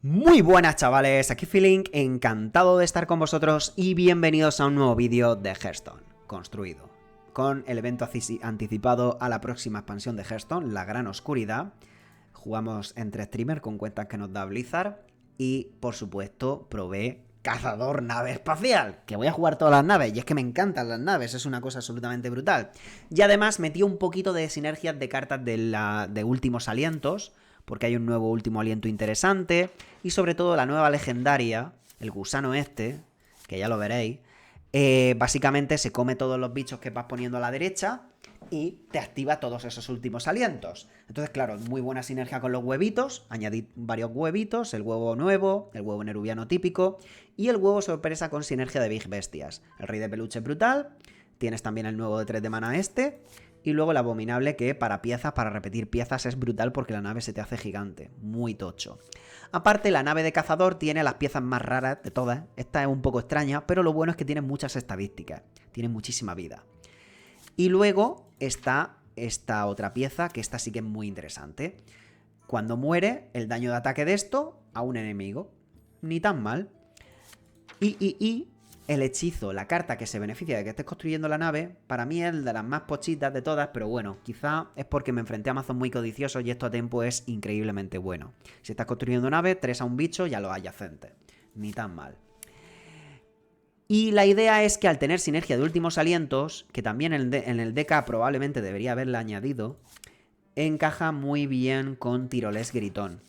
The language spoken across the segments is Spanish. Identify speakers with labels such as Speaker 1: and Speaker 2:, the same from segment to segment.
Speaker 1: Muy buenas chavales, aquí Feeling, encantado de estar con vosotros y bienvenidos a un nuevo vídeo de Hearthstone, construido con el evento anticipado a la próxima expansión de Hearthstone, La Gran Oscuridad. Jugamos entre streamers con cuentas que nos da Blizzard y, por supuesto, probé Cazador Nave Espacial, que voy a jugar todas las naves, y es que me encantan las naves, es una cosa absolutamente brutal. Y además metí un poquito de sinergias de cartas de Últimos Alientos, porque hay un nuevo Último Aliento interesante, y sobre todo la nueva legendaria, el gusano este, que ya lo veréis, básicamente se come todos los bichos que vas poniendo a la derecha y te activa todos esos últimos alientos. Entonces, claro, muy buena sinergia con los huevitos. Añadid varios huevitos, el huevo nuevo, el huevo nerubiano típico y el huevo sorpresa con sinergia de Big Bestias. El rey de peluche brutal, tienes también el nuevo de 3 de mana este, y luego el abominable que para piezas, para repetir piezas es brutal porque la nave se te hace gigante, muy tocho. Aparte, la nave de cazador tiene las piezas más raras de todas. Esta es un poco extraña, pero lo bueno es que tiene muchas estadísticas, tiene muchísima vida. Y luego está esta otra pieza, que esta sí que es muy interesante. Cuando muere, el daño de ataque de esto a un enemigo. Ni tan mal. Y el hechizo, la carta que se beneficia de que estés construyendo la nave, para mí es de las más pochitas de todas, pero bueno, quizá es porque me enfrenté a mazos muy codiciosos y esto a tiempo es increíblemente bueno. Si estás construyendo nave, 3 a un bicho y a los adyacentes. Ni tan mal. Y la idea es que al tener sinergia de últimos alientos, que también en el DK probablemente debería haberla añadido, encaja muy bien con Tiroles Gritón.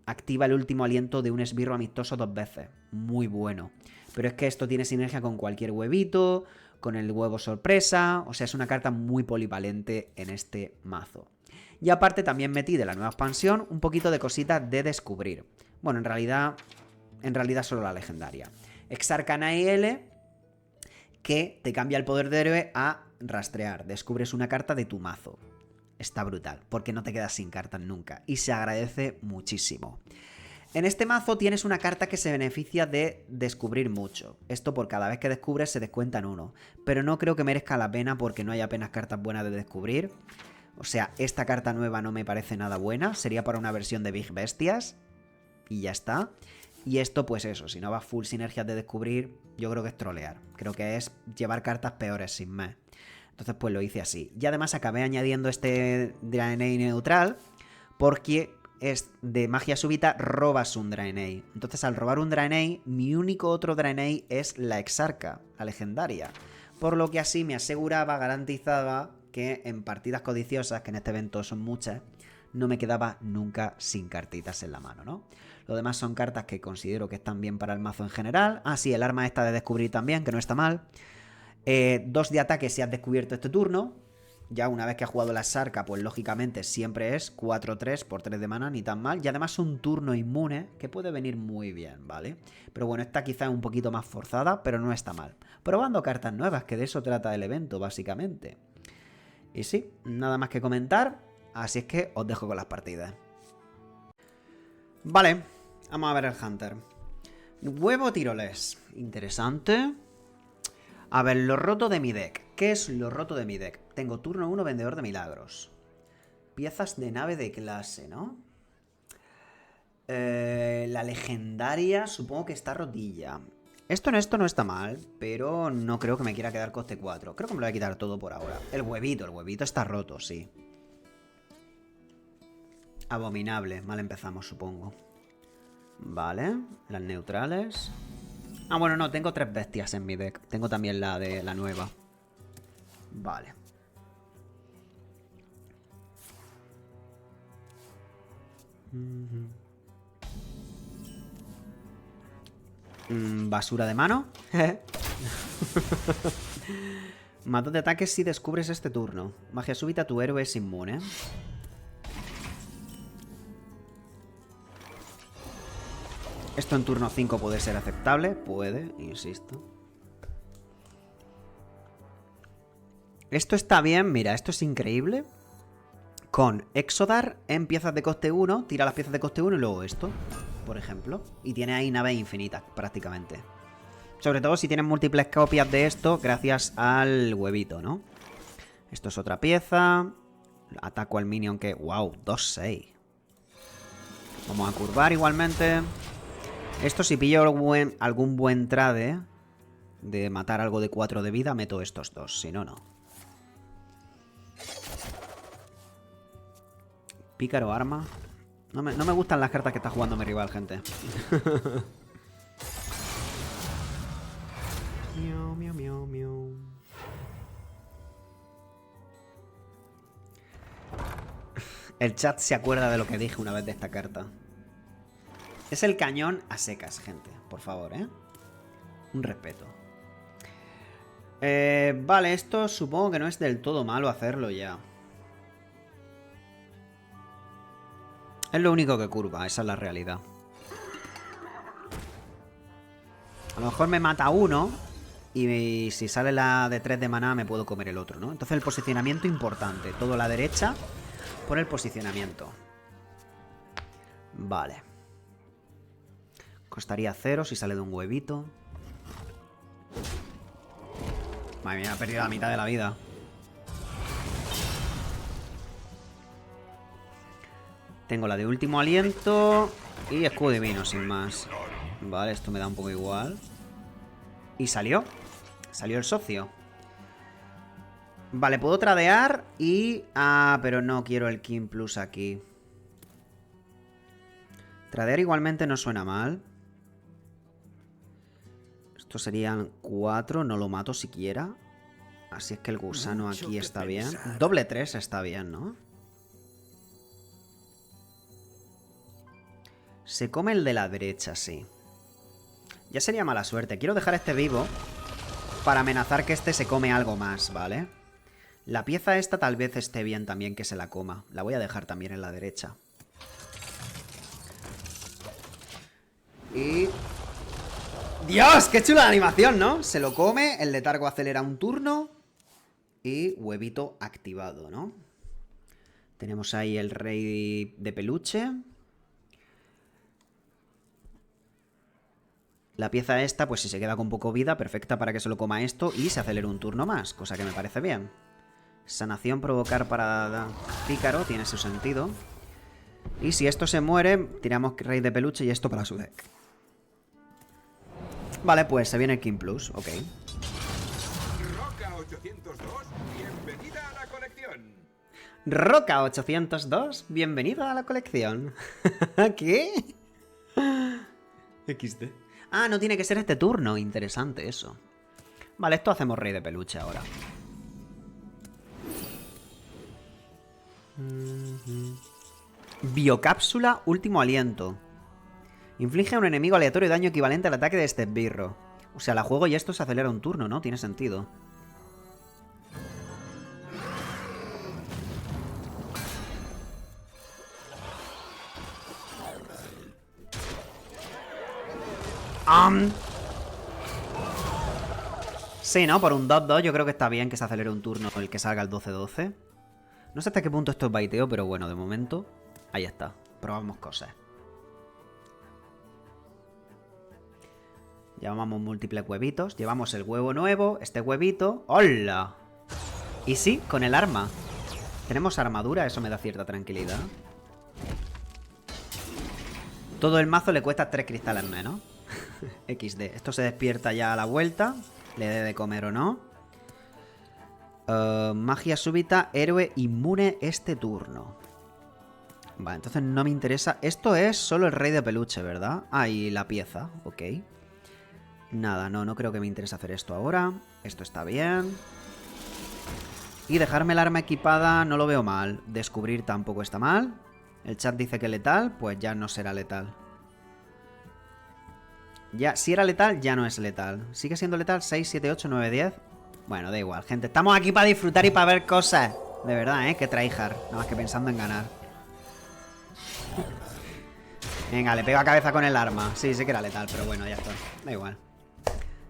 Speaker 1: Activa el último aliento de un esbirro amistoso 2 veces. Muy bueno. Pero es que esto tiene sinergia con cualquier huevito, con el huevo sorpresa, o sea, es una carta muy polivalente en este mazo. Y aparte también metí de la nueva expansión un poquito de cositas de descubrir. Bueno, en realidad solo la legendaria. Exarcanael, que te cambia el poder de héroe a rastrear. Descubres una carta de tu mazo. Está brutal, porque no te quedas sin cartas nunca. Y se agradece muchísimo. En este mazo tienes una carta que se beneficia de descubrir mucho. Esto por cada vez que descubres se descuentan 1. Pero no creo que merezca la pena porque no hay apenas cartas buenas de descubrir. O sea, esta carta nueva no me parece nada buena. Sería para una versión de Big Bestias. Y ya está. Y esto, pues eso, si no vas full sinergias de descubrir, yo creo que es trolear. Creo que es llevar cartas peores sin más. Entonces, pues lo hice así. Y además acabé añadiendo este Draenei neutral porque es de magia súbita, robas un Draenei. Entonces, al robar un Draenei, mi único otro Draenei es la Exarca, la legendaria. Por lo que así me aseguraba, garantizaba que en partidas codiciosas, que en este evento son muchas, no me quedaba nunca sin cartitas en la mano, ¿no? Lo demás son cartas que considero que están bien para el mazo en general. Ah, sí, el arma esta de descubrir también, que no está mal. 2 de ataque si has descubierto este turno. Ya una vez que has jugado la Exarca, pues lógicamente siempre es 4-3 por 3 de mana, ni tan mal. Y además un turno inmune, que puede venir muy bien, ¿vale? Pero bueno, esta quizá es un poquito más forzada, pero no está mal. Probando cartas nuevas, que de eso trata el evento, básicamente. Y sí, nada más que comentar. Así es que os dejo con las partidas. Vale, vamos a ver el Hunter. Huevo tiroles. Interesante. A ver, lo roto de mi deck. ¿Qué es lo roto de mi deck? Tengo turno 1, vendedor de milagros. Piezas de nave de clase, ¿no? La legendaria supongo que está rotilla. Esto no está mal, pero no creo que me quiera quedar coste 4. Creo que me lo voy a quitar todo por ahora. El huevito está roto, sí. Abominable, mal empezamos, supongo. Vale, las neutrales. Ah, bueno, no, tengo 3 bestias en mi deck. Tengo también la de la nueva. Vale. Basura de mano. Más 2 de ataque si descubres este turno. Magia súbita, tu héroe es inmune. Esto en turno 5 puede ser aceptable. Puede, insisto. Esto está bien, mira, esto es increíble. Con Exodar en piezas de coste 1, tira las piezas de coste 1 y luego esto, por ejemplo. Y tiene ahí naves infinitas, prácticamente. Sobre todo si tienes múltiples copias de esto, gracias al huevito, ¿no? Esto es otra pieza. Ataco al minion que... ¡Wow! 2-6. Vamos a curvar igualmente. Esto, si pillo algún buen trade de matar algo de 4 de vida, meto estos dos. Si no, no. Pícaro arma. No me gustan las cartas que está jugando mi rival, gente. Miau, miau, miau, miau. El chat se acuerda de lo que dije una vez de esta carta. Es el cañón a secas, gente. Por favor, ¿eh? Un respeto. Vale, esto supongo que no es del todo malo hacerlo ya. Es lo único que curva, esa es la realidad. A lo mejor me mata uno y si sale la de 3 de maná me puedo comer el otro, ¿no? Entonces el posicionamiento importante. Todo a la derecha por el posicionamiento. Vale. Costaría 0 si sale de un huevito. Madre mía, he perdido la mitad de la vida. Tengo la de último aliento y escudo divino, sin más. Vale, esto me da un poco igual. Y salió. Salió el socio. Vale, puedo tradear y... Ah, pero no quiero el King Plus aquí. Tradear igualmente no suena mal. Estos serían 4, no lo mato siquiera. Así es que el gusano aquí está bien. Doble 3 está bien, ¿no? Se come el de la derecha, sí. Ya sería mala suerte. Quiero dejar este vivo para amenazar que este se come algo más, ¿vale? La pieza esta tal vez esté bien también que se la coma. La voy a dejar también en la derecha. Y... ¡Dios! ¡Qué chula la animación!, ¿no? Se lo come, el letargo acelera un turno y huevito activado, ¿no? Tenemos ahí el rey de peluche. La pieza esta, pues si se queda con poco vida, perfecta para que se lo coma esto y se acelere un turno más, cosa que me parece bien. Sanación provocar para Pícaro, tiene su sentido. Y si esto se muere, tiramos rey de peluche y esto para su deck. Vale, pues se viene el King Plus, ok.
Speaker 2: Roca 802, bienvenida a la colección.
Speaker 1: Roca 802, bienvenido a la colección. ¿Qué? XD. Ah, no tiene que ser este turno, interesante eso. Vale, esto hacemos rey de peluche ahora. Biocápsula, último aliento. Inflige a un enemigo aleatorio daño equivalente al ataque de este esbirro. O sea, la juego y esto se acelera un turno, ¿no? Tiene sentido. Sí, ¿no? Por un 2-2 yo creo que está bien que se acelere un turno el que salga el 12-12. No sé hasta qué punto esto es baiteo, pero bueno, de momento ahí está. Probamos cosas. Llevamos múltiples huevitos. Llevamos el huevo nuevo, este huevito. ¡Hola! Y sí, con el arma. Tenemos armadura, eso me da cierta tranquilidad. Todo el mazo le cuesta 3 cristales menos. XD. Esto se despierta ya a la vuelta. Le dé de comer o no. Magia súbita, héroe inmune este turno. Vale, entonces no me interesa. Esto es solo el rey de peluche, ¿verdad? Ah, y la pieza, ok. Nada, no creo que me interese hacer esto ahora. Esto está bien. Y dejarme el arma equipada no lo veo mal. Descubrir tampoco está mal. El chat dice que letal, pues ya no será letal. Ya, si era letal, ya no es letal. ¿Sigue siendo letal? 6, 7, 8, 9, 10. Bueno, da igual, gente. Estamos aquí para disfrutar y para ver cosas. De verdad, ¿eh? Que tryhard. Nada más que pensando en ganar. Venga, le pego a cabeza con el arma. Sí, sí que era letal, pero bueno, ya está. Da igual.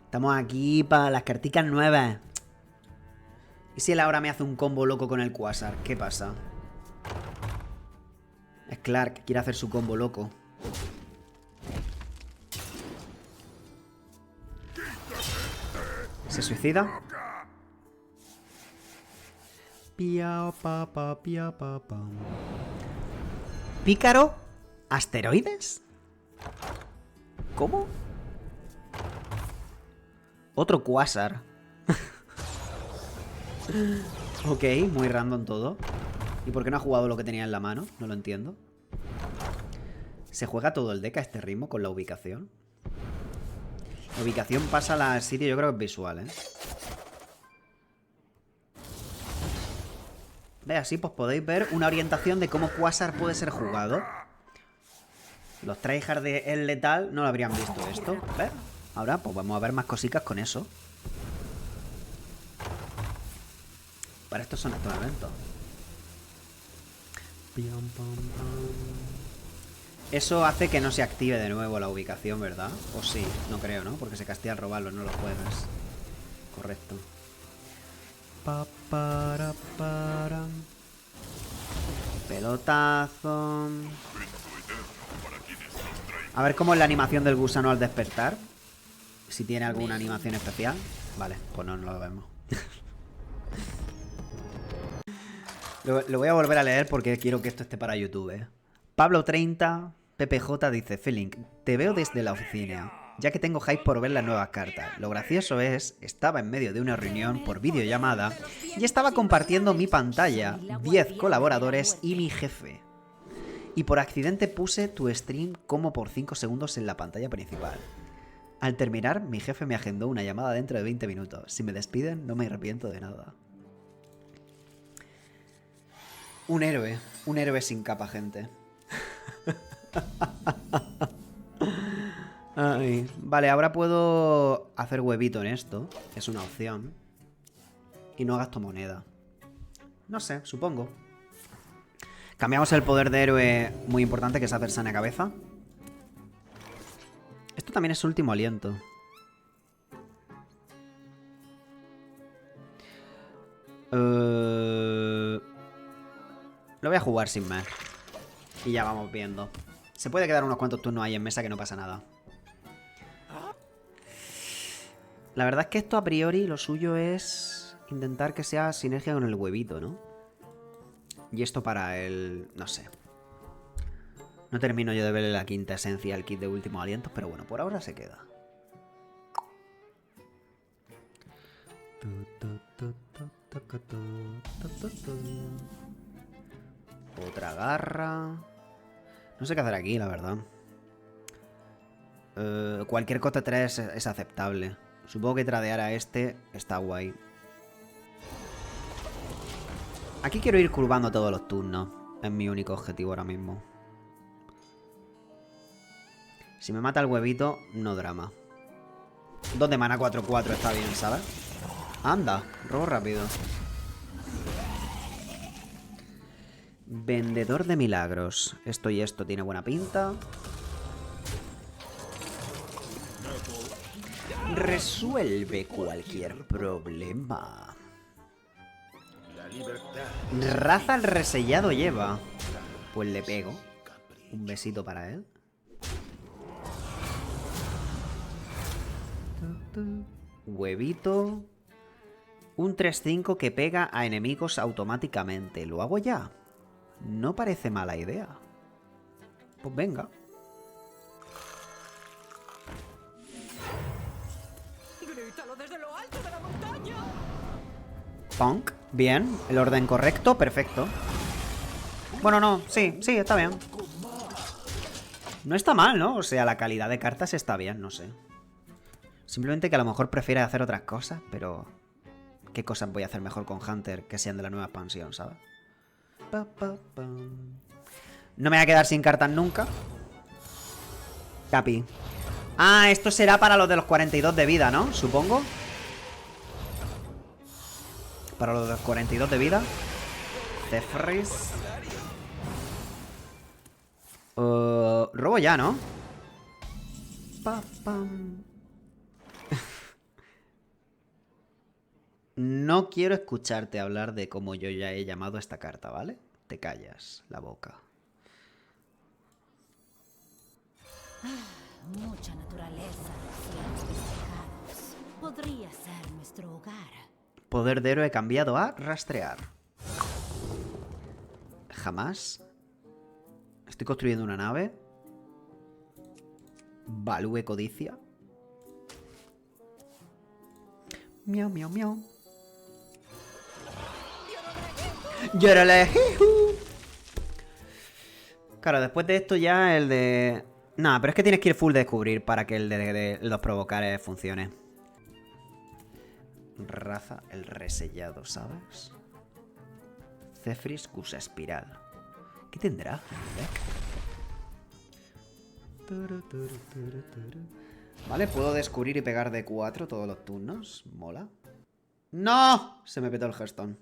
Speaker 1: Estamos aquí para las carticas nuevas. ¿Y si él ahora me hace un combo loco con el Quasar? ¿Qué pasa? Es Clark que quiere hacer su combo loco. ¿Se suicida? Pícaro ¿Asteroides? ¿Cómo? Otro Quasar. Ok, muy random todo. ¿Y por qué no ha jugado lo que tenía en la mano? No lo entiendo. ¿Se juega todo el deck a este ritmo con la ubicación? La ubicación pasa al sitio, yo creo que es visual, ¿eh? Ve, así pues podéis ver una orientación de cómo Quasar puede ser jugado. Los tryhards de El Letal no lo habrían visto esto. ¿Ves? Ahora pues vamos a ver más cositas con eso. Para estos son estos eventos. Eso hace que no se active de nuevo la ubicación, ¿verdad? O sí, no creo, ¿no? Porque se castiga al robarlo, no lo juegas. Correcto. Pelotazo. A ver cómo es la animación del gusano al despertar. Si tiene alguna animación especial. Vale, pues no lo vemos. Lo voy a volver a leer porque quiero que esto esté para YouTube, ¿eh? Pablo30, PPJ dice: Felink, te veo desde la oficina, ya que tengo hype por ver las nuevas cartas. Lo gracioso es, estaba en medio de una reunión por videollamada y estaba compartiendo mi pantalla, 10 colaboradores y mi jefe. Y por accidente puse tu stream como por 5 segundos en la pantalla principal. Al terminar, mi jefe me agendó una llamada dentro de 20 minutos. Si me despiden, no me arrepiento de nada. Un héroe sin capa, gente. Ay, vale, ahora puedo hacer huevito en esto. Es una opción. Y no gasto moneda. No sé, supongo. Cambiamos el poder de héroe muy importante, que es hacer sana cabeza. Esto también es último aliento. Lo voy a jugar sin más. Y ya vamos viendo. Se puede quedar unos cuantos turnos ahí en mesa que no pasa nada. La verdad es que esto a priori lo suyo es intentar que sea sinergia con el huevito, ¿no? Y esto para el... no sé. No termino yo de verle la quinta esencia al kit de últimos alientos, pero bueno, por ahora se queda. Otra garra. No sé qué hacer aquí, la verdad. Cualquier coste 3 es aceptable. Supongo que tradear a este está guay. Aquí quiero ir curvando todos los turnos. Es mi único objetivo ahora mismo. Si me mata el huevito, no drama. 2 de mana 4-4 está bien, ¿sabes? Anda, robo rápido. Vendedor de milagros. Esto y esto tiene buena pinta. Resuelve cualquier problema. Raza al resellado lleva. Pues le pego. Un besito para él. Huevito. Un 3-5 que pega a enemigos automáticamente. ¿Lo hago ya? No parece mala idea. Pues venga.
Speaker 3: Grítalo desde lo alto de la montaña.
Speaker 1: Punk. Bien. El orden correcto. Perfecto. Bueno, no. Sí, está bien. No está mal, ¿no? O sea, la calidad de cartas está bien, no sé. Simplemente que a lo mejor prefiere hacer otras cosas, pero... ¿qué cosas voy a hacer mejor con Hunter que sean de la nueva expansión, ¿sabes? No me voy a quedar sin cartas nunca. Capi. Ah, esto será para los de los 42 de vida, ¿no? Supongo. Para los de los 42 de vida. Zefris. Robo ya, ¿no? No quiero escucharte hablar de cómo yo ya he llamado esta carta, ¿vale? Te callas la boca.
Speaker 3: Mucha naturaleza, cielos despejados. Podría ser nuestro hogar.
Speaker 1: Poder de héroe cambiado a rastrear. Jamás Estoy construyendo una nave. Value codicia. Miau, miau, miau. ¡Llórale! Claro, después de esto ya el de... Nah, pero es que tienes que ir full descubrir para que el de los provocares funcione. Raza, el resellado, ¿sabes? Zephyris Cusa Espiral. ¿Qué tendrá? Vale, puedo descubrir y pegar de 4 todos los turnos. Mola. ¡No! Se me petó el Hearthstone.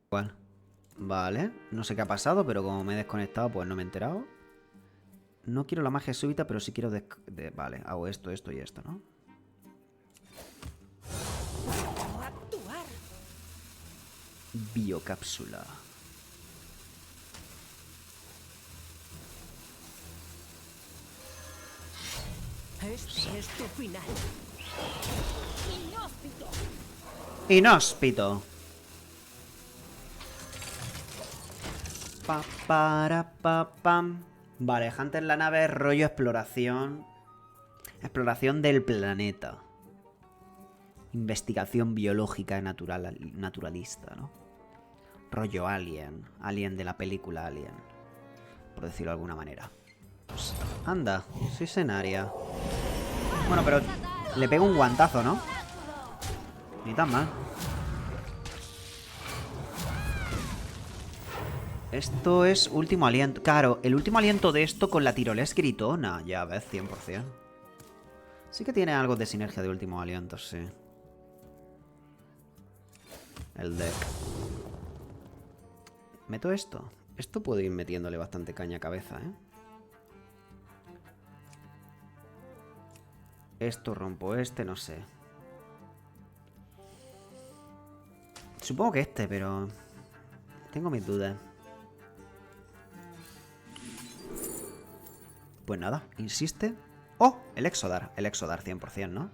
Speaker 1: ¿Cuál? Vale, no sé qué ha pasado, pero como me he desconectado, pues no me he enterado. No quiero la magia súbita, pero sí quiero... Vale, hago esto, esto y esto, ¿no? Biocápsula.
Speaker 3: Este es tu final. Inhóspito.
Speaker 1: Inhóspito. Pa, para, pa, pam. Vale, Hunter en la nave, rollo exploración. Exploración del planeta. Investigación biológica y naturalista, ¿no? Rollo Alien. Alien de la película Alien. Por decirlo de alguna manera. Pues, anda, soy Senaria. Bueno, pero le pego un guantazo, ¿no? Ni tan mal. Esto es último aliento. Claro, el último aliento de esto con la tiroles gritona. Ya ves, 100%. Sí que tiene algo de sinergia de último aliento, sí. El deck. ¿Meto esto? Esto puedo ir metiéndole bastante caña a cabeza, ¿eh? Esto rompo este, no sé. Supongo que este, pero... tengo mis dudas. Pues nada, insiste. ¡Oh! El Exodar 100%, ¿no?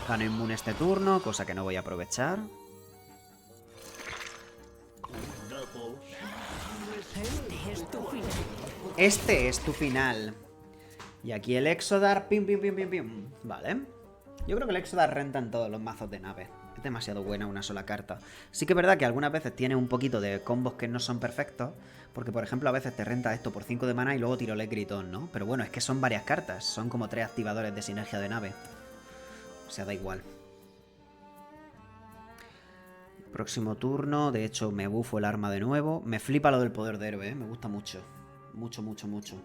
Speaker 1: Gano inmune este turno, cosa que no voy a aprovechar. Este es tu final. Y aquí el Exodar. Pim, pim, pim, pim, pim. Vale. Yo creo que el Exodar renta en todos los mazos de nave. Es demasiado buena una sola carta. Sí que es verdad que algunas veces tiene un poquito de combos que no son perfectos. Porque, por ejemplo, a veces te renta esto por 5 de mana y luego tiroles gritón, ¿no? Pero bueno, es que son varias cartas. Son como 3 activadores de sinergia de nave. O sea, da igual. Próximo turno. De hecho, me bufo el arma de nuevo. Me flipa lo del poder de héroe, ¿eh? Me gusta mucho. Mucho, mucho, mucho.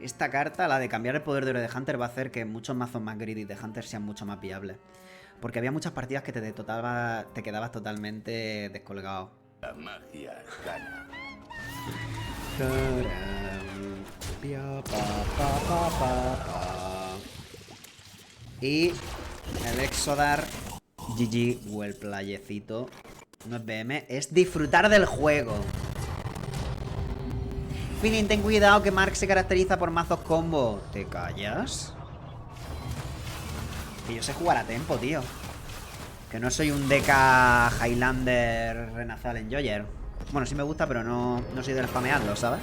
Speaker 1: Esta carta, la de cambiar el poder de héroe de Hunter, va a hacer que muchos mazos más greedy de Hunter sean mucho más viables. Porque había muchas partidas que te quedabas totalmente descolgado.
Speaker 4: La magia gana.
Speaker 1: Y el Exodar. GG, o el playecito. No es BM, es disfrutar del juego. Finin, ten cuidado que Mark se caracteriza por mazos combo. ¿Te callas? Que yo sé jugar a tempo, tío. Que no soy un DK Highlander Renazal Enjoyer. Bueno, sí me gusta, pero no soy de spamearlo, ¿sabes?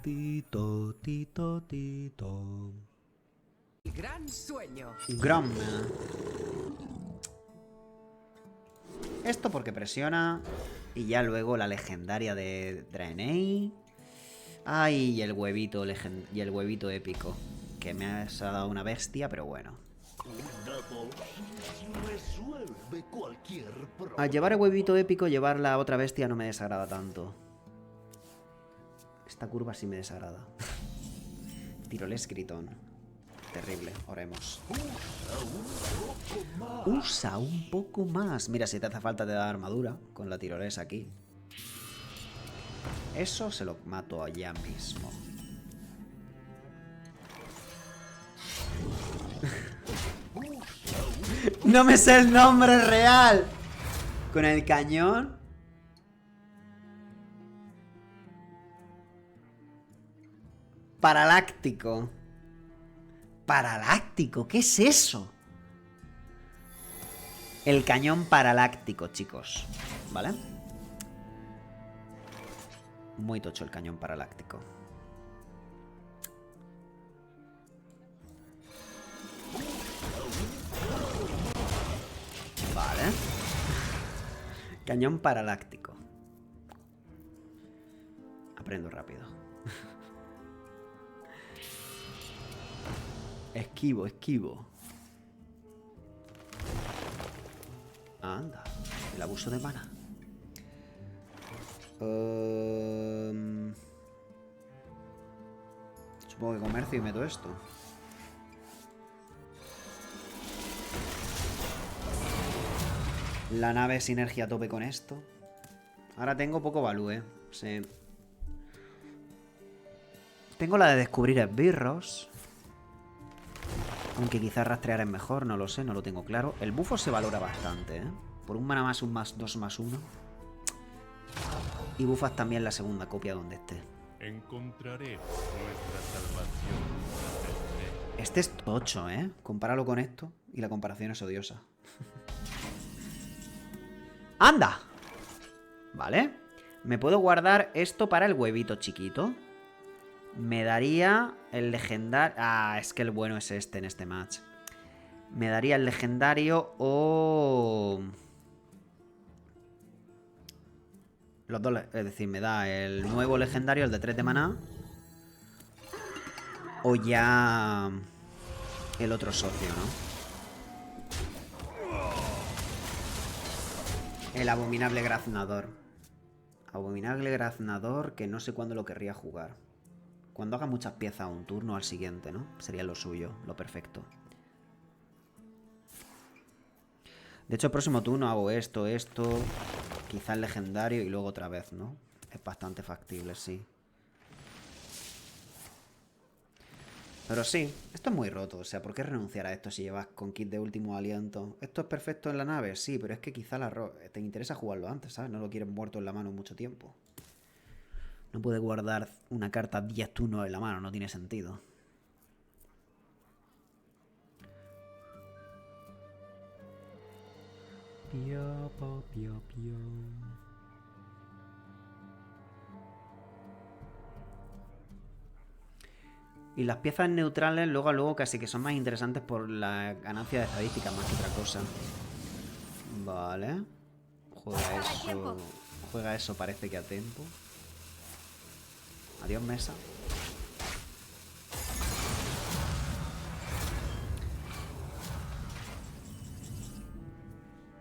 Speaker 1: Tito, tito, tito.
Speaker 5: Gran sueño.
Speaker 1: Grom. Esto porque presiona. Y ya luego la legendaria de Draenei. Ay, y el huevito épico. Que me ha dado una bestia, pero bueno. Al llevar el huevito épico, llevar la otra bestia no me desagrada tanto. Esta curva sí me desagrada. Tiroles gritón. Terrible, oremos. Usa un poco más. Mira, si te hace falta te da armadura con la tiroles aquí. Eso se lo mato allá mismo. No me sé el nombre real. Con el cañón. Paraláctico. Paraláctico, ¿qué es eso? El cañón paraláctico, chicos. ¿Vale? Muy tocho el cañón paraláctico. Vale. Cañón paraláctico. Aprendo rápido. Esquivo, esquivo. Anda. El abuso de mana. Supongo que comercio y meto esto. La nave sinergia a tope con esto. Ahora tengo poco value, sí. Tengo la de descubrir esbirros. Aunque quizás rastrear es mejor, no lo sé, no lo tengo claro. El bufo se valora bastante, ¿eh? Por un mana más, un más, 2+1. Y bufas también la segunda copia donde esté.
Speaker 4: Encontraremos nuestra salvación.
Speaker 1: Este es tocho, ¿eh? Compáralo con esto y la comparación es odiosa. ¡Anda! Vale. Me puedo guardar esto para el huevito chiquito. Me daría el legendario... Ah, es que el bueno es este en este match. Me daría el legendario o... Los dos, es decir, me da el nuevo legendario, el de 3 de maná. O ya... el otro socio, ¿no? El abominable graznador. Abominable graznador que no sé cuándo lo querría jugar. Cuando haga muchas piezas a un turno al siguiente, ¿no? Sería lo suyo, lo perfecto. De hecho, el próximo turno hago esto, quizá el legendario y luego otra vez, ¿no? Es bastante factible, sí. Pero sí, esto es muy roto. O sea, ¿por qué renunciar a esto si llevas con kit de último aliento? ¿Esto es perfecto en la nave? Sí, pero es que quizá te interesa jugarlo antes, ¿sabes? No lo quieres muerto en la mano mucho tiempo. No puedes guardar una carta 10 turnos en la mano, no tiene sentido. Y las piezas neutrales luego casi que son más interesantes por la ganancia de estadísticas más que otra cosa. Vale. Juega eso. Juega eso, parece que a tiempo. Adiós, mesa.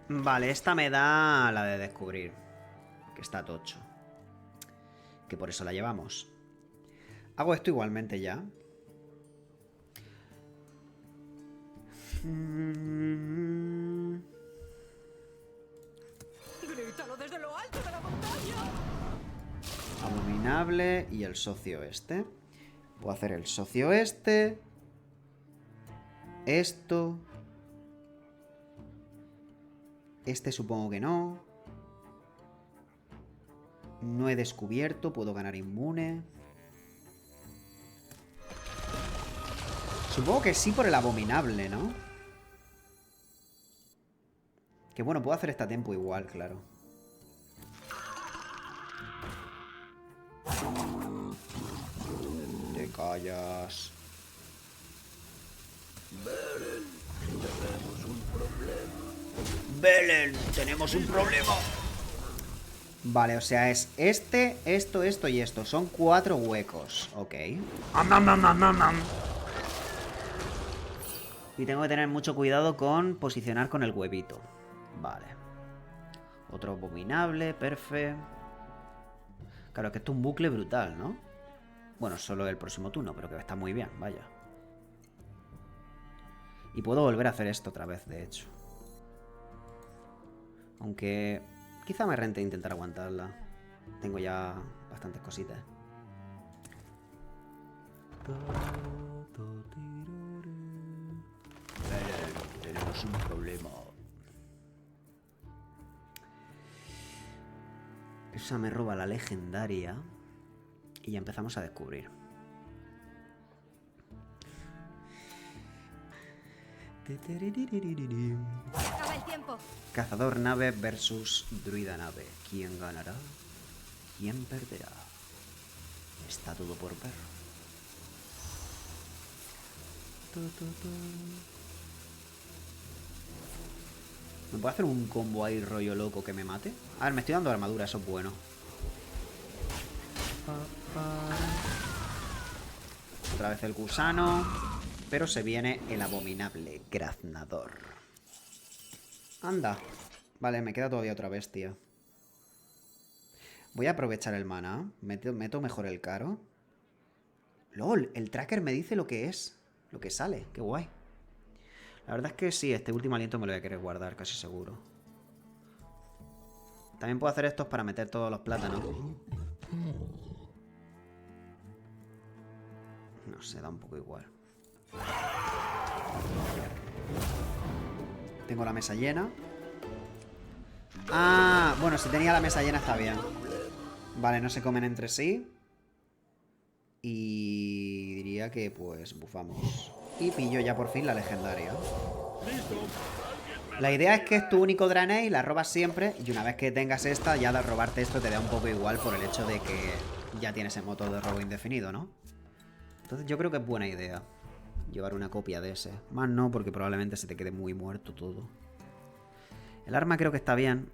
Speaker 1: Vale, esta me da la de descubrir. Que está tocho. Que por eso la llevamos. Hago esto igualmente ya.
Speaker 5: ¡Grítalo desde lo alto de la montaña!
Speaker 1: Abominable y el socio este. Puedo hacer el socio este. Esto. Este supongo que no. No he descubierto. Puedo ganar inmune. Supongo que sí por el abominable, ¿no? Que bueno, puedo hacer este a tiempo igual, claro. Te callas. Belen, tenemos un problema. Vale, o sea, es este, esto y esto. Son 4 huecos. Ok. Y tengo que tener mucho cuidado con posicionar con el huevito. Vale. Otro abominable, perfecto. Claro, que esto es un bucle brutal, ¿no? Bueno, solo el próximo turno, pero que está muy bien, vaya. Y puedo volver a hacer esto otra vez, de hecho. Aunque quizá me rente intentar aguantarla. Tengo ya bastantes cositas. Tenemos un problema. Esa me roba la legendaria. Y ya empezamos a descubrir.
Speaker 3: Acaba el tiempo. tiempo.
Speaker 1: Cazador nave versus druida nave. ¿Quién ganará? ¿Quién perderá? Está todo por ver. ¿Me puedo hacer un combo ahí rollo loco que me mate? A ver, me estoy dando armadura, eso es bueno. Otra vez el gusano. Pero se viene el abominable graznador. Anda. Vale, me queda todavía otra bestia. Voy a aprovechar el mana. Meto mejor el caro. LOL, el tracker me dice lo que es. Lo que sale, qué guay. La verdad es que sí, este último aliento me lo voy a querer guardar, casi seguro. También puedo hacer estos para meter todos los plátanos. No sé, da un poco igual. Tengo la mesa llena. Ah, bueno, si tenía la mesa llena está bien. Vale, no se comen entre sí. Y diría que pues bufamos. Y pillo ya por fin la legendaria. La idea es que es tu único Draenei y la robas siempre. Y una vez que tengas esta, ya de robarte esto te da un poco igual por el hecho de que ya tienes el motor de robo indefinido, ¿no? Entonces yo creo que es buena idea llevar una copia de ese. Más no, porque probablemente se te quede muy muerto todo. El arma creo que está bien.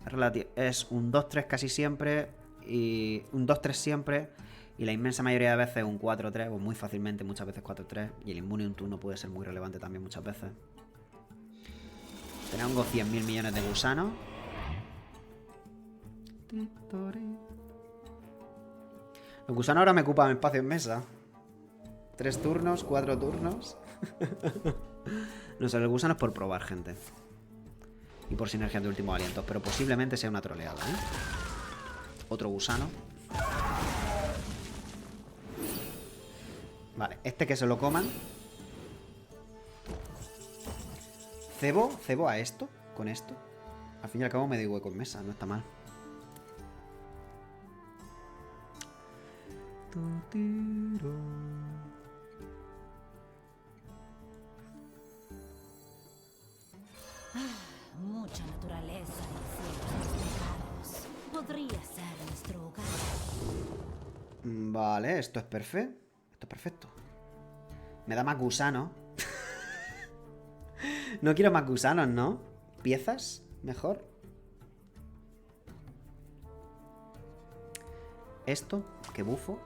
Speaker 1: Es un 2-3 casi siempre. Y un 2-3 siempre. Y la inmensa mayoría de veces un 4-3. O muy fácilmente, muchas veces 4-3. Y el inmune un turno puede ser muy relevante también muchas veces. Tengo 100.000 millones de gusanos. Los gusanos ahora me ocupan espacio en mesa. 3 turnos, 4 turnos. No sé, el gusano es por probar, gente. Y por sinergia de últimos alientos. Pero posiblemente sea una troleada, ¿eh? Otro gusano. Vale, este que se lo coman. Cebo a esto. Con esto. Al fin y al cabo me doy hueco en mesa, no está mal.
Speaker 3: Mucha naturaleza y cielos despejados. Podría ser nuestro hogar.
Speaker 1: Vale, esto es perfecto. Esto es perfecto. Me da más gusano. No quiero más gusanos, ¿no? ¿Piezas? Mejor. Esto, que bufo.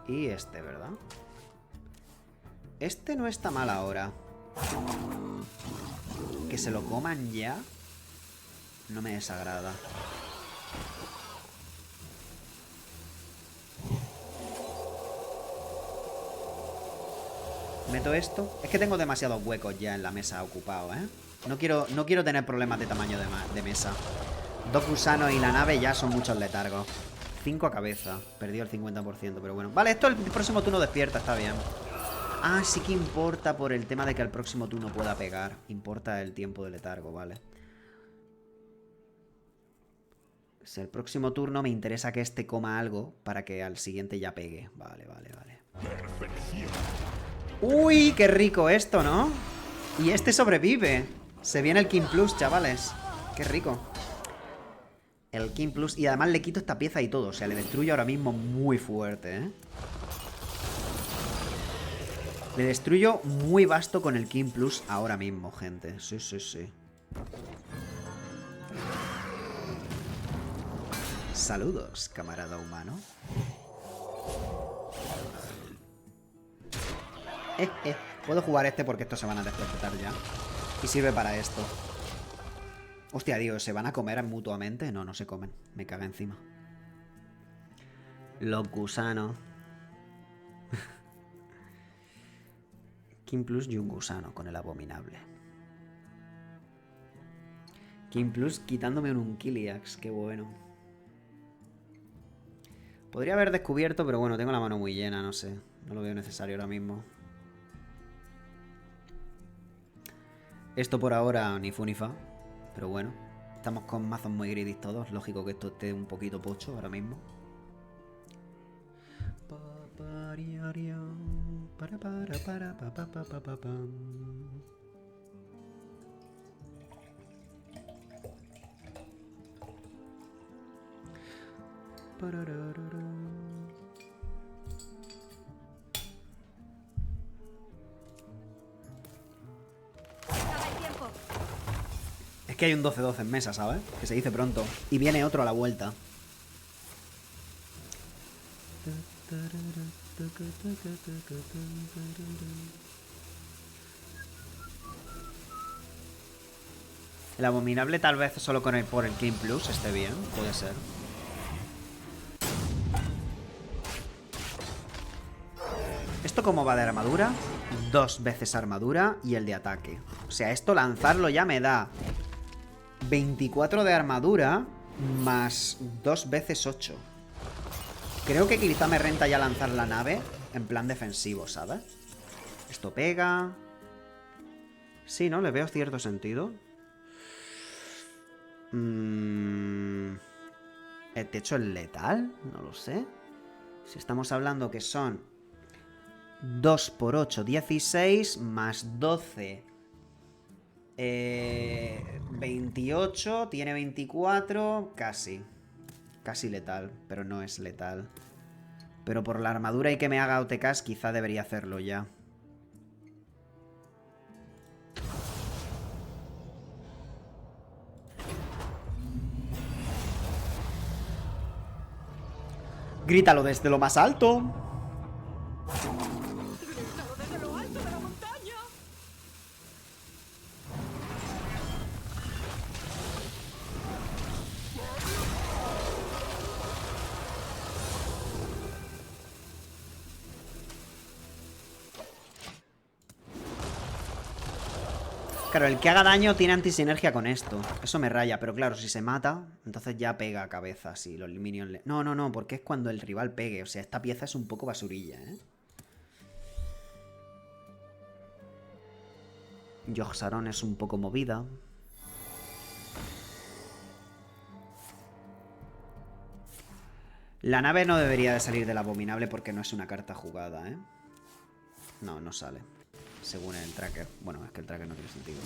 Speaker 1: Y este, ¿verdad? Este no está mal ahora. Que se lo coman ya no me desagrada. Meto esto. Es que tengo demasiados huecos ya en la mesa ocupados, ¿eh? No quiero tener problemas de tamaño de mesa. 2 gusanos y la nave ya son muchos letargos. 5 a cabeza. Perdió el 50%, pero bueno. Vale, esto el próximo turno despierta, está bien. Ah, sí que importa por el tema de que al próximo turno pueda pegar. Importa el tiempo de letargo, vale. Si el próximo turno me interesa que este coma algo para que al siguiente ya pegue. Vale, vale, vale. Uy, qué rico esto, ¿no? Y este sobrevive. Se viene el King Plus, chavales. Qué rico. El King Plus. Y además le quito esta pieza y todo. O sea, le destruyo ahora mismo muy fuerte, ¿eh? Le destruyo muy vasto con el King Plus ahora mismo, gente. Sí, sí, sí. Saludos, camarada humano. Puedo jugar este porque estos se van a despertar ya. Y sirve para esto. Hostia, Dios, ¿se van a comer mutuamente? No, no se comen. Me caga encima. Los gusanos. King Plus y un gusano con el abominable. King Plus quitándome un Unkiliax. Qué bueno. Podría haber descubierto, pero bueno, tengo la mano muy llena, no sé. No lo veo necesario ahora mismo. Esto por ahora ni fu ni fa. Pero bueno, estamos con mazos muy greedy todos. Lógico que esto esté un poquito pocho ahora mismo. Es que hay un 12-12 en mesa, ¿sabes? Que se dice pronto. Y viene otro a la vuelta. El abominable tal vez solo por el King Plus esté bien, puede ser. ¿Esto cómo va de armadura? 2 veces armadura y el de ataque. O sea, esto lanzarlo ya me da 24 de armadura más 2 veces 8. Creo que quizá me renta ya lanzar la nave en plan defensivo, ¿sabes? Esto pega. Sí, ¿no? Le veo cierto sentido. ¿El techo es letal? No lo sé. Si estamos hablando que son 2 por 8, 16, más 12, 28, tiene 24, casi. Casi letal, pero no es letal. Pero por la armadura y que me haga OTKs, quizá debería hacerlo ya. Grítalo desde lo más alto.
Speaker 5: Grítalo desde lo alto de la montaña.
Speaker 1: Claro, el que haga daño tiene antisinergia con esto. Eso me raya, pero claro, si se mata, entonces ya pega a cabeza, si los minions le... No, no, no, porque es cuando el rival pegue. O sea, esta pieza es un poco basurilla, ¿eh? Yogg-Saron es un poco movida. La nave no debería de salir del abominable porque no es una carta jugada, ¿eh? No, no sale. Según el tracker. Bueno, es que el tracker no tiene sentido.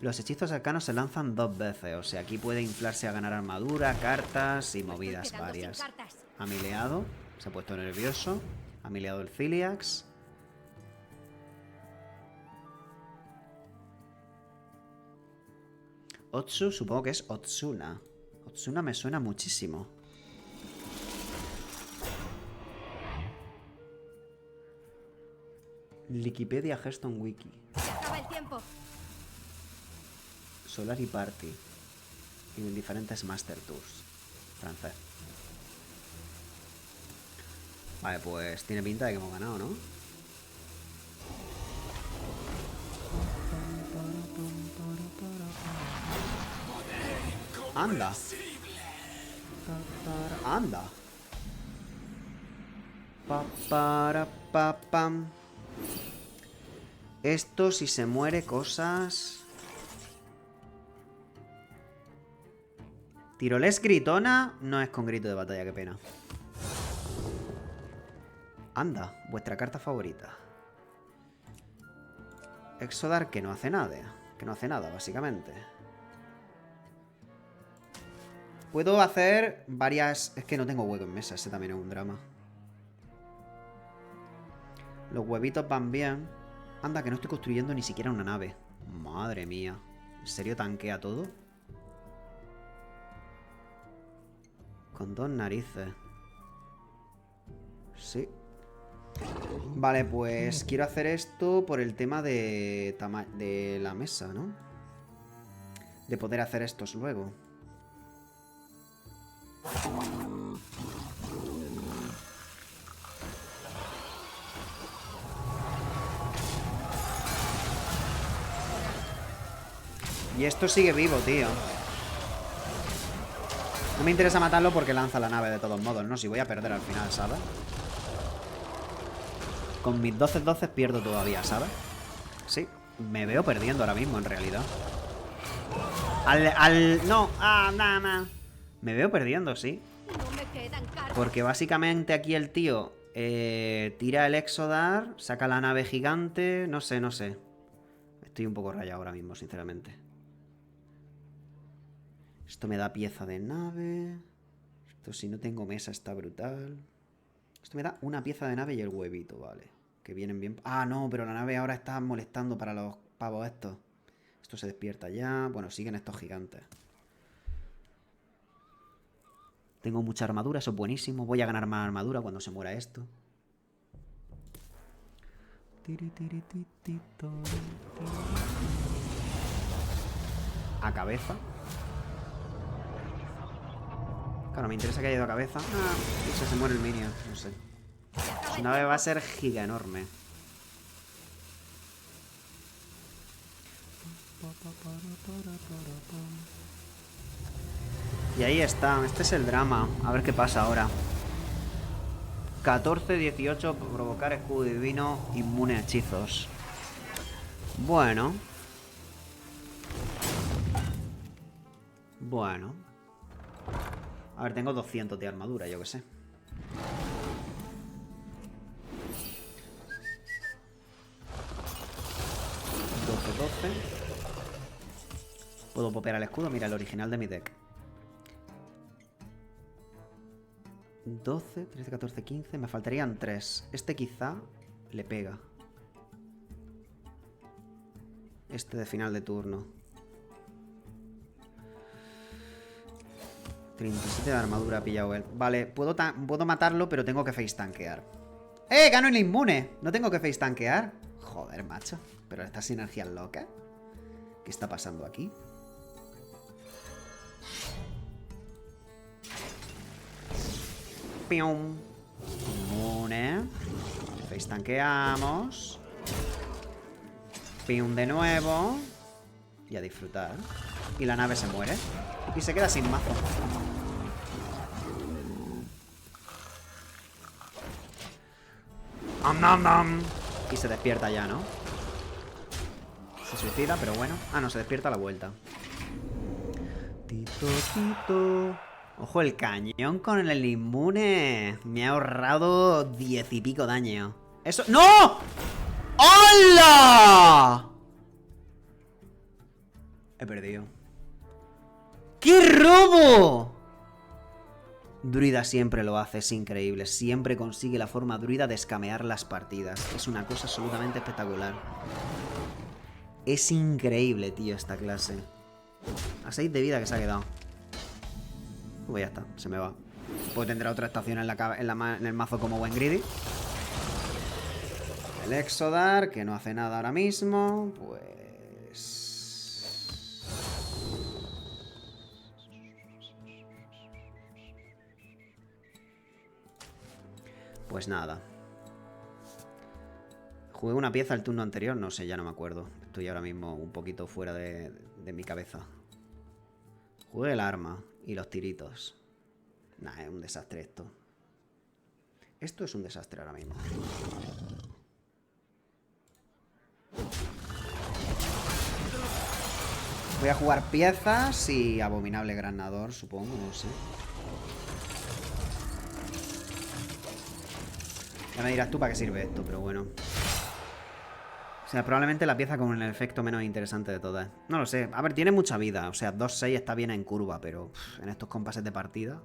Speaker 1: Los hechizos arcanos se lanzan 2 veces. O sea, aquí puede inflarse a ganar armadura, cartas y movidas varias. Ha mileado. Se ha puesto nervioso. Ha mileado el Ciliax. Otsu, supongo que es Otsuna. Otsuna me suena muchísimo. Wikipedia Hearthstone Wiki.
Speaker 3: Acaba el tiempo.
Speaker 1: Solari Party. Y en diferentes Master Tours. Francés. Vale, pues tiene pinta de que hemos ganado, ¿no? Anda. Anda. Pam. Esto, si se muere, cosas... Tiroles gritona no es con grito de batalla, qué pena. Anda, vuestra carta favorita. Exodar que no hace nada. Que no hace nada, básicamente. Puedo hacer varias... Es que no tengo hueco en mesa, ese también es un drama. Los huevitos van bien. Anda, que no estoy construyendo ni siquiera una nave. Madre mía. ¿En serio tanquea todo? Con 2 narices. Sí. Vale, pues quiero hacer esto por el tema de la mesa, ¿no? De poder hacer estos luego. Y esto sigue vivo, tío. No me interesa matarlo porque lanza la nave de todos modos, ¿no? Si voy a perder al final, ¿sabes? Con mis 12-12 pierdo todavía, ¿sabes? Sí, me veo perdiendo ahora mismo, en realidad. No, nada. Me veo perdiendo, sí.
Speaker 3: No me Quedan cargas.
Speaker 1: Porque básicamente aquí el tío tira el Exodar, saca la nave gigante. No sé, no sé. Estoy un poco rayado ahora mismo, sinceramente. Esto me da pieza de nave. Esto si no tengo mesa está brutal. Esto me da una pieza de nave y el huevito, vale. Que vienen bien... Ah, no, pero la nave ahora está molestando para los pavos estos. Esto se despierta ya. Bueno, siguen estos gigantes. Tengo mucha armadura, eso es buenísimo. Voy a ganar más armadura cuando se muera esto. A cabeza. Claro, me interesa que haya ido a cabeza. Ah, se muere el minion, no sé. Su nave va a ser giga enorme. Y ahí está, este es el drama. A ver qué pasa ahora. 14-18, provocar escudo divino, inmune a hechizos. Bueno. Bueno. A ver, tengo 200 de armadura, yo que sé. Puedo popear el escudo, mira, el original de mi deck. 12, 13, 14, 15. Me faltarían 3. Este quizá le pega. Este de final de turno. 37 de armadura ha pillado él. Vale, puedo matarlo, pero tengo que face tanquear. ¡Eh! ¡Gano el inmune! No tengo que face tanquear. Joder, macho. Pero estas sinergias locas. ¿Qué está pasando aquí? Pium. Inmune. Face tanqueamos. Pium de nuevo. Y a disfrutar. Y la nave se muere. Y se queda sin mazo. Y se despierta ya, ¿no? Se suicida, pero bueno. Ah, no, se despierta a la vuelta. Tito, tito. Ojo, el cañón con el inmune. Me ha ahorrado 10 y pico daño. Eso... ¡No! ¡Hola! He perdido. ¡Qué robo! Druida siempre lo hace, es increíble. Siempre consigue la forma druida de escamear las partidas. Es una cosa absolutamente espectacular. Es increíble, tío, esta clase. A 6 de vida que se ha quedado. Pues ya está, se me va. Pues tendrá otra estación en el mazo como buen greedy. El Exodar, que no hace nada ahora mismo. Pues nada. Jugué una pieza el turno anterior, no sé, ya no me acuerdo. Estoy ahora mismo un poquito fuera de mi cabeza. Jugué el arma y los tiritos. Nah, es un desastre esto. Esto es un desastre ahora mismo. Voy a jugar piezas y abominable granador, supongo, no sé. Ya me dirás tú para qué sirve esto, pero bueno. O sea, probablemente la pieza con el efecto menos interesante de todas. No lo sé. A ver, tiene mucha vida. O sea, 2-6 está bien en curva, pero en estos compases de partida...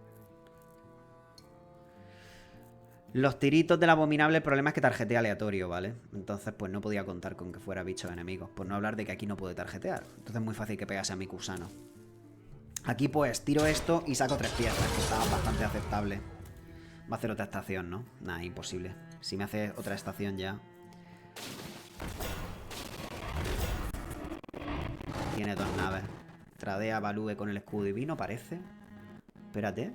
Speaker 1: Los tiritos del abominable, el problema es que tarjetea aleatorio, ¿vale? Entonces, pues no podía contar con que fuera bichos enemigos. Por no hablar de que aquí no puede tarjetear. Entonces es muy fácil que pegase a mi Kusano. Aquí, pues, tiro esto y saco 3 piezas, que está bastante aceptable. Va a hacer otra estación, ¿no? Nah, imposible. Si me hace otra estación ya... Tiene 2 naves. Tradea Value con el escudo divino, parece. Espérate.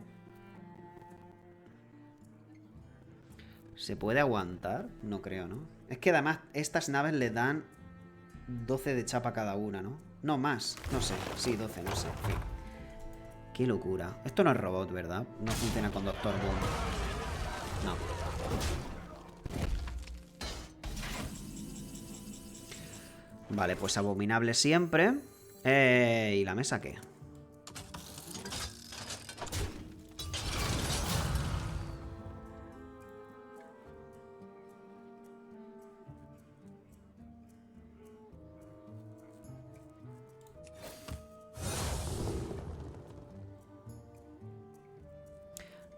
Speaker 1: ¿Se puede aguantar? No creo, ¿no? Es que además estas naves le dan 12 de chapa cada una, ¿no? No, más. No sé. Sí, 12, no sé. En fin. Qué locura. Esto no es robot, ¿verdad? No funciona con Doctor Boom. No. Vale, pues abominable siempre. ¿Y la mesa qué?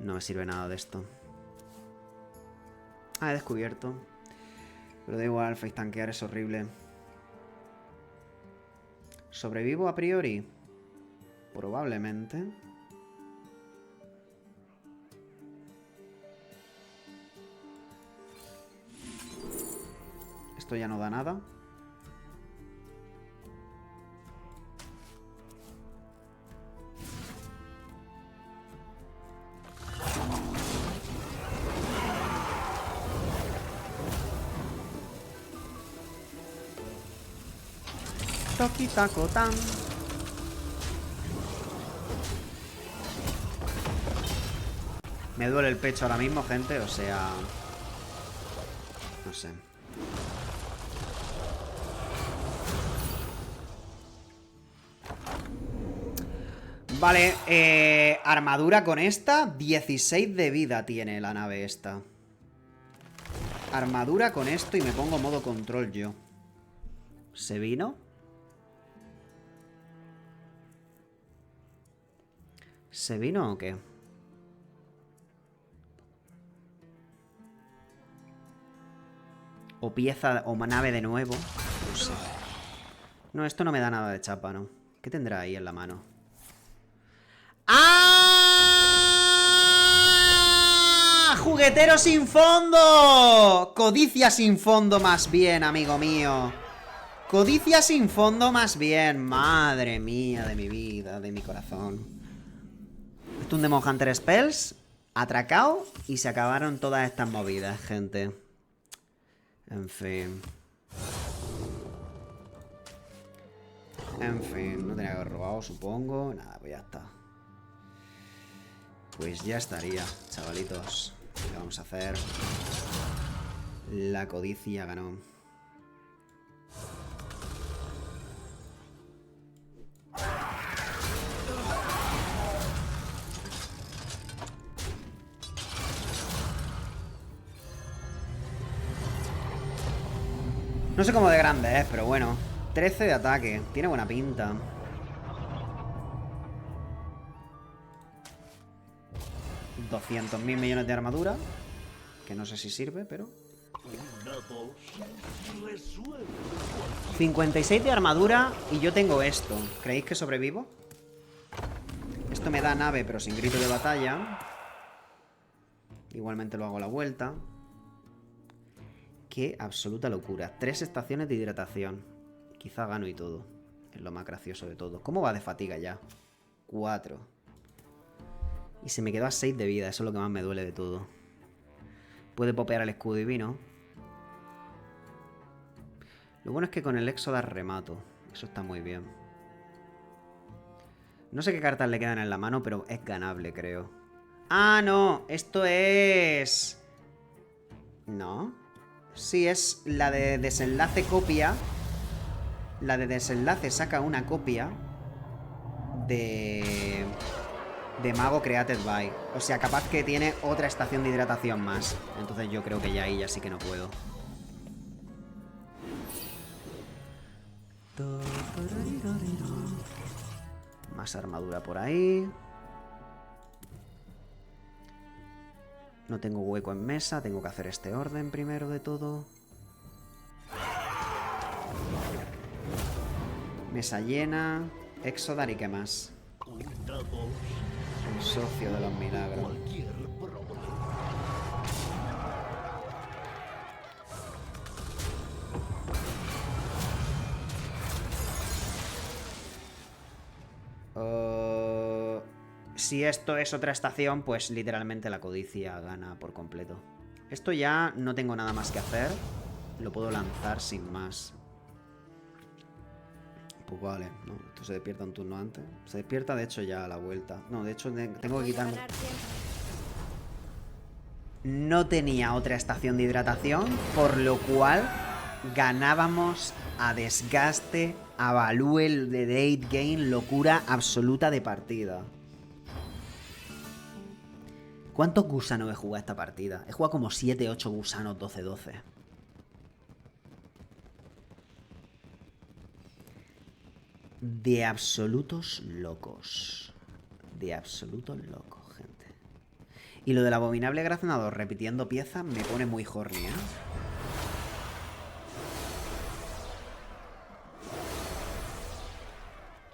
Speaker 1: No me sirve nada de esto. Ah, he descubierto. Pero da igual, face tanquear es horrible. ¿Sobrevivo a priori? Probablemente. Esto ya no da nada. Toki taco tan. Me duele el pecho ahora mismo, gente, o sea... No sé. Vale, armadura con esta. 16 de vida tiene la nave esta. Armadura con esto y me pongo modo control yo. ¿Se vino? ¿Se vino o qué? O pieza o nave de nuevo. No sé. No, esto no me da nada de chapa, ¿no? ¿Qué tendrá ahí en la mano? ¡Ah! ¡Juguetero sin fondo! Codicia sin fondo más bien, amigo mío. Codicia sin fondo más bien. Madre mía de mi vida, de mi corazón. Esto es un Demon Hunter Spells. Atracado y se acabaron todas estas movidas, gente. En fin. En fin, no tenía que haber robado, supongo. Nada, pues ya está. Pues ya estaría, chavalitos. ¿Qué vamos a hacer? La codicia ganó. No sé cómo de grande es, pero bueno. 13 de ataque. Tiene buena pinta. $200.000 millones de armadura. Que no sé si sirve, pero... 56 de armadura y yo tengo esto. ¿Creéis que sobrevivo? Esto me da nave, pero sin grito de batalla. Igualmente lo hago a la vuelta. Qué absoluta locura. 3 estaciones de hidratación. Quizá gano y todo. Es lo más gracioso de todo. ¿Cómo va de fatiga ya? 4. Y se me quedó a 6 de vida. Eso es lo que más me duele de todo. Puede popear el escudo divino. Lo bueno es que con el Éxodas remato. Eso está muy bien. No sé qué cartas le quedan en la mano, pero es ganable, creo. ¡Ah, no! Esto es... ¿No? Sí, es la de desenlace copia. La de desenlace saca una copia de Mago Created by. O sea, capaz que tiene otra estación de hidratación más. Entonces yo creo que ya ahí ya sí que no puedo. Más armadura por ahí. No tengo hueco en mesa. Tengo que hacer este orden primero de todo. Mesa llena. Exodar y qué más. El socio de los milagros. Si esto es otra estación, pues literalmente la codicia gana por completo. Esto ya no tengo nada más que hacer. Lo puedo lanzar sin más. Pues vale, no, esto se despierta un turno antes. Se despierta de hecho ya a la vuelta. No, de hecho tengo que quitarme. No tenía otra estación de hidratación, por lo cual ganábamos a desgaste, a value de date gain, locura absoluta de partida. ¿Cuántos gusanos he jugado esta partida? He jugado como 7, 8 gusanos 12-12. De absolutos locos. De absolutos locos, gente. Y lo del abominable graznador repitiendo piezas me pone muy horny, ¿eh?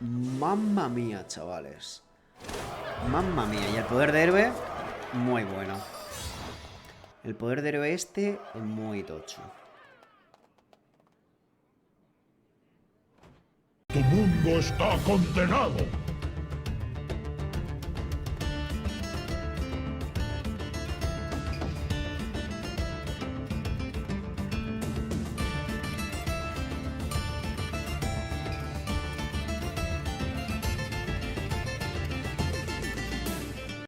Speaker 1: Mamma mía, chavales. Mamma mía. Y el poder de héroe, muy bueno. El poder de héroe este, muy tocho.
Speaker 6: Tu mundo está condenado.